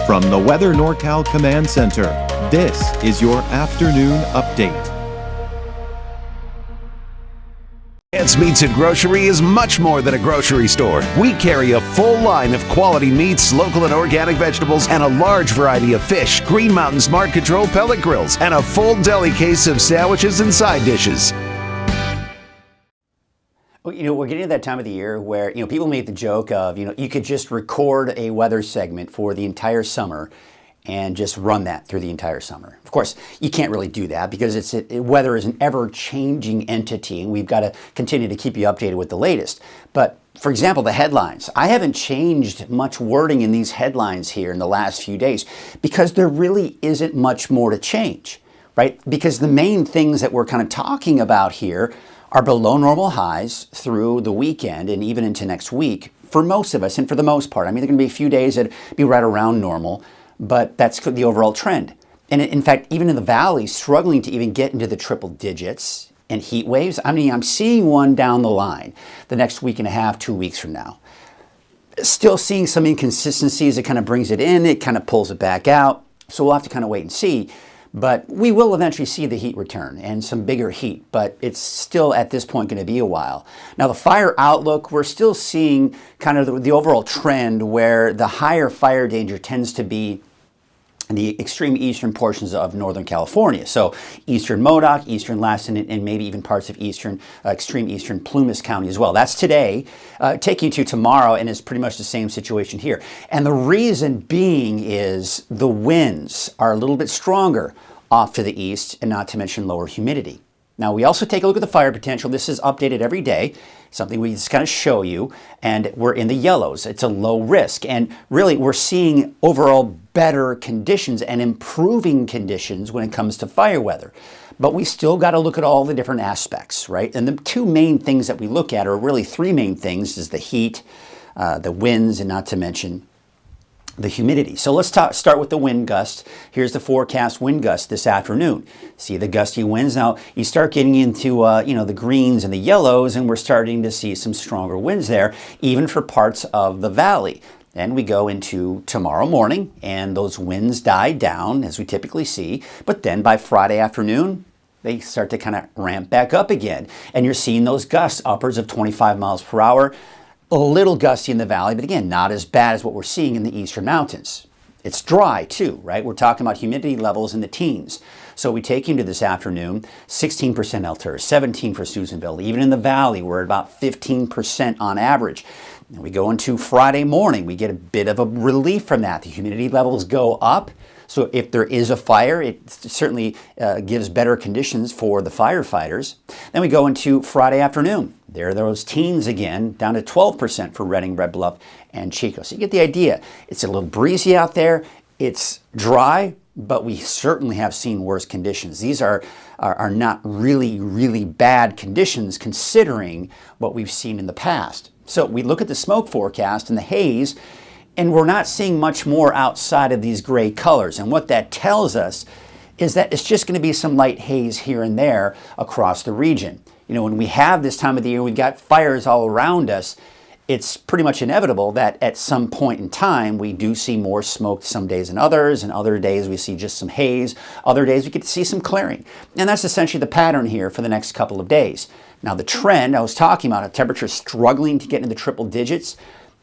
From the Weather NorCal Command Center, this is your afternoon update. Ants Meats and Grocery is much more than a grocery store. We carry a full line of quality meats, local and organic vegetables, and a large variety of fish, Green Mountain Smart Control pellet grills, and a full deli case of sandwiches and side dishes. Well, we're getting to that time of the year where, people make the joke of, you could just record a weather segment for the entire summer and just run that through the entire summer. Of course, you can't really do that because weather is an ever-changing entity, and we've got to continue to keep you updated with the latest. But, for example, the headlines. I haven't changed much wording in these headlines here in the last few days because there really isn't much more to change, right? Because the main things that we're kind of talking about here are below normal highs through the weekend and even into next week for most of us and for the most part. I mean, there are going to be a few days that be right around normal, but that's the overall trend. And in fact, even in the valley, struggling to even get into the triple digits and heat waves. I mean, I'm seeing one down the line the next week and a half, 2 weeks from now. Still seeing some inconsistencies. It kind of brings it in, it kind of pulls it back out. So we'll have to kind of wait and see. But we will eventually see the heat return and some bigger heat, but it's still at this point going to be a while. Now the fire outlook, we're still seeing kind of the overall trend where the higher fire danger tends to be in the extreme eastern portions of Northern California. So eastern Modoc, eastern Lassen, and maybe even parts of extreme eastern Plumas County as well. That's today. Taking you to tomorrow, and it's pretty much the same situation here. And the reason being is the winds are a little bit stronger off to the east, and not to mention lower humidity. Now, we also take a look at the fire potential. This is updated every day, something we just kind of show you, and we're in the yellows. It's a low risk, and really we're seeing overall better conditions and improving conditions when it comes to fire weather. But we still got to look at all the different aspects, right? And the two main things that we look at are really three main things, is the heat, the winds, and not to mention the humidity. So let's start with the wind gust. Here's the forecast wind gust this afternoon. See the gusty winds. Now you start getting into the greens and the yellows, and we're starting to see some stronger winds there, even for parts of the valley. Then we go into tomorrow morning, and those winds die down as we typically see. But then by Friday afternoon, they start to kind of ramp back up again, and you're seeing those gusts upwards of 25 miles per hour. A little gusty in the valley, but again, not as bad as what we're seeing in the eastern mountains. It's dry too, right? We're talking about humidity levels in the teens. So we take into this afternoon, 16% Altura, 17 for Susanville. Even in the valley, we're at about 15% on average. And we go into Friday morning, we get a bit of a relief from that. The humidity levels go up. So if there is a fire, it certainly gives better conditions for the firefighters. Then we go into Friday afternoon. There are those teens again, down to 12% for Redding, Red Bluff, and Chico. So you get the idea. It's a little breezy out there. It's dry, but we certainly have seen worse conditions. These are not really, really bad conditions considering what we've seen in the past. So we look at the smoke forecast and the haze, and we're not seeing much more outside of these gray colors. And what that tells us is that it's just going to be some light haze here and there across the region. When we have this time of the year, we've got fires all around us, it's pretty much inevitable that at some point in time, we do see more smoke some days than others, and other days we see just some haze. Other days we get to see some clearing. And that's essentially the pattern here for the next couple of days. Now the trend I was talking about, a temperature struggling to get into the triple digits,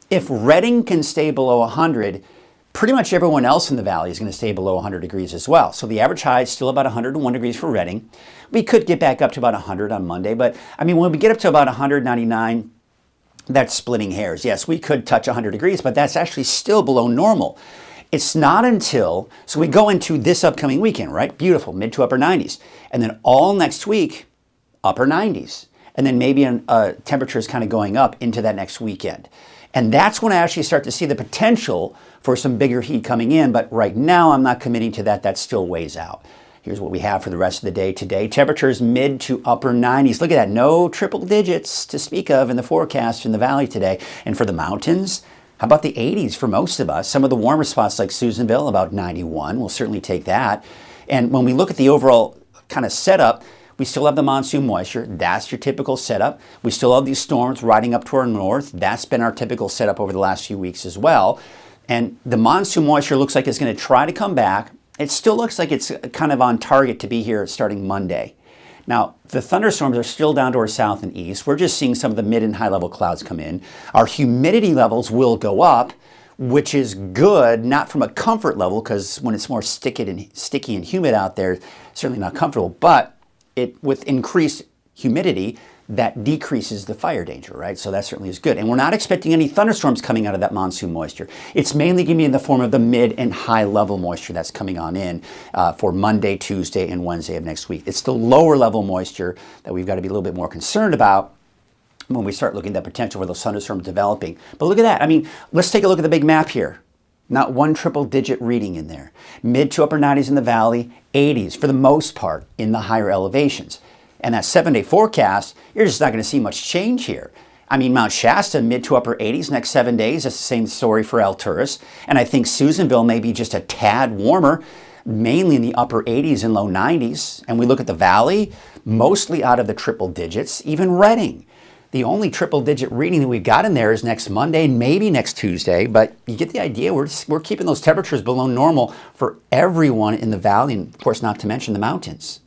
if Redding can stay below 100, pretty much everyone else in the valley is going to stay below 100 degrees as well. So the average high is still about 101 degrees for Redding. We could get back up to about 100 on Monday, but I mean, when we get up to about 199, that's splitting hairs. Yes, we could touch 100 degrees, but that's actually still below normal. It's not until, so we go into this upcoming weekend, right? Beautiful, mid to upper 90s. And then all next week, upper 90s. And then maybe temperatures kind of going up into that next weekend. And that's when I actually start to see the potential for some bigger heat coming in. But right now, I'm not committing to that. That's still ways out. Here's what we have for the rest of the day today. Temperatures mid to upper 90s. Look at that. No triple digits to speak of in the forecast in the valley today. And for the mountains, how about the 80s for most of us? Some of the warmer spots like Susanville, about 91. We'll certainly take that. And when we look at the overall kind of setup, we still have the monsoon moisture. That's your typical setup. We still have these storms riding up to our north. That's been our typical setup over the last few weeks as well. And the monsoon moisture looks like it's going to try to come back. It still looks like it's kind of on target to be here starting Monday. Now, the thunderstorms are still down to our south and east. We're just seeing some of the mid and high level clouds come in. Our humidity levels will go up, which is good, not from a comfort level, because when it's more sticky and humid out there, certainly not comfortable, but with increased humidity, that decreases the fire danger, right? So that certainly is good. And we're not expecting any thunderstorms coming out of that monsoon moisture. It's mainly going to be in the form of the mid and high level moisture that's coming on in for Monday, Tuesday, and Wednesday of next week. It's the lower level moisture that we've got to be a little bit more concerned about when we start looking at the potential for those thunderstorms developing. But look at that. I mean, let's take a look at the big map here. Not one triple digit reading in there. Mid to upper 90s in the valley, 80s for the most part in the higher elevations. And that 7-day forecast, you're just not going to see much change here. I mean, Mount Shasta, mid to upper 80s next 7 days. That's the same story for Alturas. And I think Susanville may be just a tad warmer, mainly in the upper 80s and low 90s. And we look at the valley, mostly out of the triple digits, even Redding. The only triple digit reading that we've got in there is next Monday, maybe next Tuesday, but you get the idea. We're keeping those temperatures below normal for everyone in the valley, and of course not to mention the mountains.